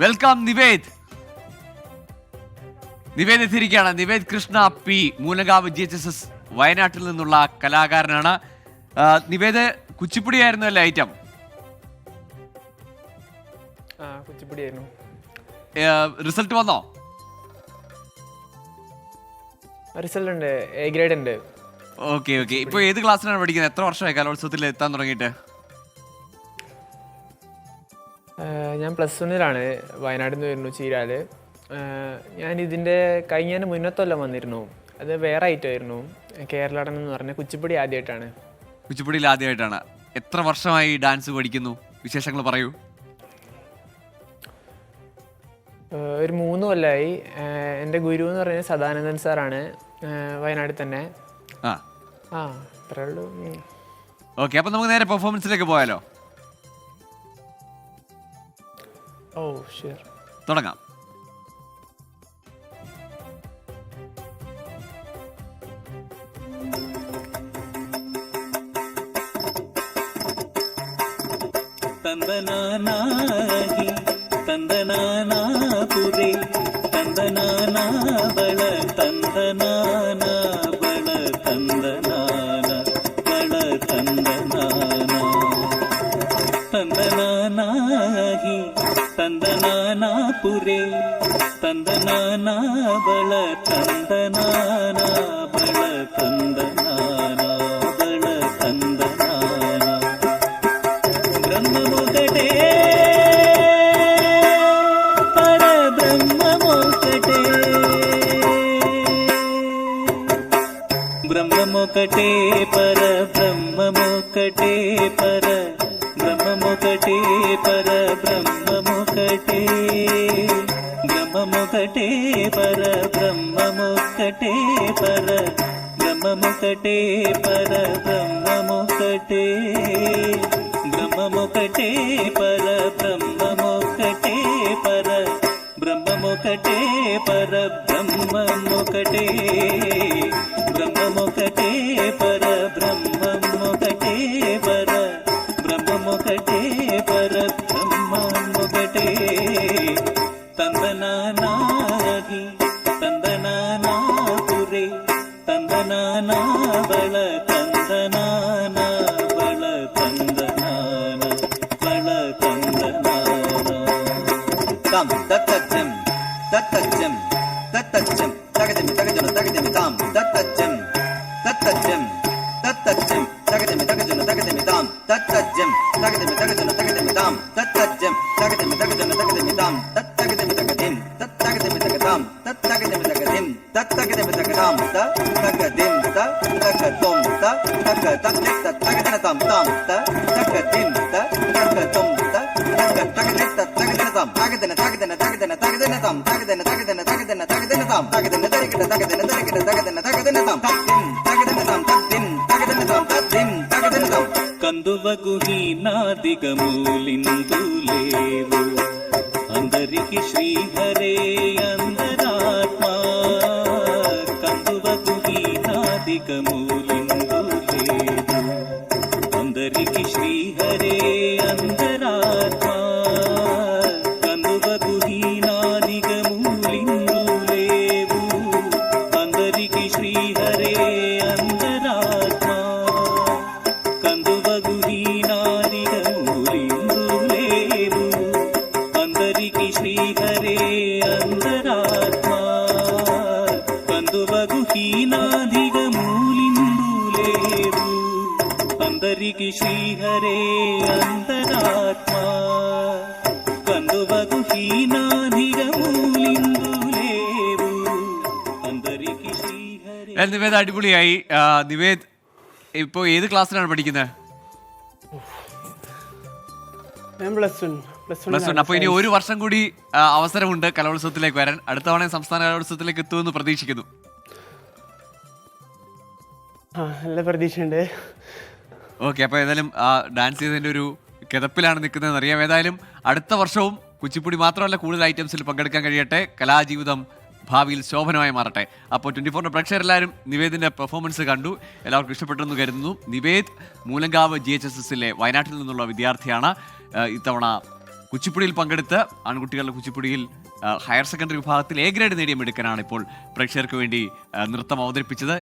Welcome Nived. Nived എത്തിയിരിക്കുകയാണ്. Nived Krishna P, Moolankavu GHSS വയനാട്ടിൽ നിന്നുള്ള കലാകാരനാണ്. നിവേദ്, കുച്ചിപ്പുടിയായിരുന്നു അല്ലേ ഐറ്റം? കുച്ചിപ്പുടിയായിരുന്നു. റിസൾട്ട് വന്നോ? റിസൾട്ട് ഉണ്ട്, എ ഗ്രേഡ് ഉണ്ട്. ഓക്കെ. ഇപ്പൊ ഏത് ക്ലാസ്സിലാണ് പഠിക്കുന്നത്? എത്ര വർഷമായി കലോത്സവത്തിൽ എത്താൻ തുടങ്ങിയിട്ട്? ഞാൻ +1 വയനാട്ടിൽ നിന്ന് വരുന്നു, ചീരാല്. ഞാൻ ഇതിൻ്റെ കഴിഞ്ഞതിന് മുന്നത്തൊല്ലം വന്നിരുന്നു. അത് വേറെ ഐറ്റമായിരുന്നു, കേരളടനം എന്ന് പറഞ്ഞ കുച്ചിപ്പുടി ആദ്യമായിട്ടാണ്. കുച്ചിപ്പുടിയിൽ ആദ്യമായിട്ടാണ്. എത്ര വർഷമായി ഡാൻസ് പഠിക്കുന്നു? വിശേഷങ്ങൾ പറയൂ. ഒരു 3 കൊല്ലമായി. എൻ്റെ ഗുരു എന്ന് പറയുന്നത് സദാനന്ദൻ സാറാണ്, വയനാട്ടിൽ തന്നെ. അത്രേ ഉള്ളൂ. ഓക്കെ, അപ്പൊ നമുക്ക് നേരെ പെർഫോമൻസിലേക്ക് പോയാലോ? ഓ ഷുവർ, തുടങ്ങാം. തന്ദനാനാഹി തന്ദനാനാപുരേ തന്ദനാനാ ബള തന്ദനാന ബള തന്ദനാന ബള തന്ദനാന തന്ദനാനാഹി തന്ദനാനാപുരേ തന്ദനാന ബള തന്ദനാന ബള തന്ദനാന ബള തന്ദനാന ബ്രഹ്മമൊക്കട്ടേ പരബ്രഹ്മമൊക്കട്ടേ ബ്രഹ്മമൊക്കട്ടേ പരബ്രഹ്മമൊക്കട്ടേ പരബ്രഹ്മമൊക്കട്ടേ പരബ്രഹ്മമൊക്കട്ടേ ബ്രഹ്മമൊക്കട്ടേ പരബ്രഹ്മമൊക്കട്ടേ പരബ്രഹ്മമൊക്കട്ടേ പരബ്രഹ്മമൊക്കട്ടേ ബ്രഹ്മമൊക്കട്ടേ പരബ്രഹ്മമൊക്കട്ടേ പരബ്രഹ്മമൊക്കട്ടേ പരബ്രഹ്മമൊക്കട്ടേ ബ്രഹ്മമൊക്കട്ടേ പരബ്രഹ്മമൊക്കട്ടേ പരബ്രഹ്മമൊക്കട്ടേ പരബ്രഹ്മമൊക്കട്ടേ തന്ദനാനാഹി തന്ദനാനാപുരേ തന്ദനാനാ ബള തന്ദനാന ബള തന്ദനാന ബള തന്ദനാന തം തത്തച്ചം തത്തച്ചം തത്തച്ചം തകജമി തകജന തകജമി താം തത്തച്ചം തത്തച്ചം തത്തച്ചം തകജമി തകജന തകജമി താം തത്തച്ചം തകജമി തകജന തകജമി താം തത്തച്ചം തകജമി തകജന തകജമി താം തത്തകജമി തകദിം തത്തകജമി തകതാം തത്തകജമി തകദിം തത്തകജമി തകതാം തത്തകദിം തത്തകതും തത്തകതക്ക തത്തകജന താം താം തത്തകദിം തത്തകതും തത്തകതക്ക തത്തകജന താം തകദന തകദന തകദന തകദന താം തകദന തകദന തകദന തകദന താം തകദന തരികിട തകദന തരികിട തകദന തകദന താം തദ്ദിം തകദന താം തദ്ദിം തകദന താം തദ്ദിം തകദന താം కందువగుహీనాదిగమూలిందులేవు అందరికి శ్రీహరే అందరాత్మా కందువగుహీనాదిగమూలిందులేవు అందరికి శ్రీహరే అందరాత్మా కందువగుహీనాదిగమూలిందులేవు అందరికి శ్రీహరే అందరాత్మా కందువగుహీనాదిగమూలిందులేవు అందరికి శ్రీహరే అందరాత్మా కందువగుహీనాదిగమూలిందులేవు అందరికి శ్రీహరే అంతరాత్మా కందువగుహీనాదిగమూలిందులేవు అందరికి శ్రీహరే. നിവേദ്, അടിപൊളിയായി. നിവേദ്, ഇപ്പോ ഏത് ക്ലാസ്സിലാണ് പഠിക്കുന്നത്? ഞാൻ +1. അപ്പൊ ഇനി ഒരു വർഷം കൂടി അവസരമുണ്ട് കലോത്സവത്തിലേക്ക് വരാൻ. അടുത്ത തവണ സംസ്ഥാന കലോത്സവത്തിലേക്ക് എത്തുമെന്ന് പ്രതീക്ഷിക്കുന്നു. നല്ല പ്രതീക്ഷയുണ്ട്. ഓക്കെ, അപ്പൊ ഏതായാലും ഡാൻസ് ചെയ്തതിന്റെ ഒരു കിതപ്പിലാണ് നിൽക്കുന്നതെന്ന് അറിയാം. ഏതായാലും അടുത്ത വർഷവും കുച്ചിപ്പുടി മാത്രമല്ല, കൂടുതൽ ഐറ്റംസിൽ പങ്കെടുക്കാൻ കഴിയട്ടെ. കലാജീവിതം ഭാവിയിൽ ശോഭനമായി മാറട്ടെ. അപ്പോൾ 24 പ്രേക്ഷകരെല്ലാവരും നിവേദിന്റെ പെർഫോമൻസ് കണ്ടു, എല്ലാവർക്കും ഇഷ്ടപ്പെട്ടെന്ന് കരുതുന്നു. നിവേദ് മൂലങ്കാവ് GHSSലെ വയനാട്ടിൽ നിന്നുള്ള വിദ്യാർത്ഥിയാണ്. ഇത്തവണ കുച്ചിപ്പുടിയിൽ പങ്കെടുത്ത് ആൺകുട്ടികളുടെ കുച്ചിപ്പുടിയിൽ ഹയർ സെക്കൻഡറി വിഭാഗത്തിൽ എ ഗ്രേഡ് നേടിയ മിടുക്കനാണ് ഇപ്പോൾ പ്രേക്ഷകർക്ക് വേണ്ടി നൃത്തം അവതരിപ്പിച്ചത്.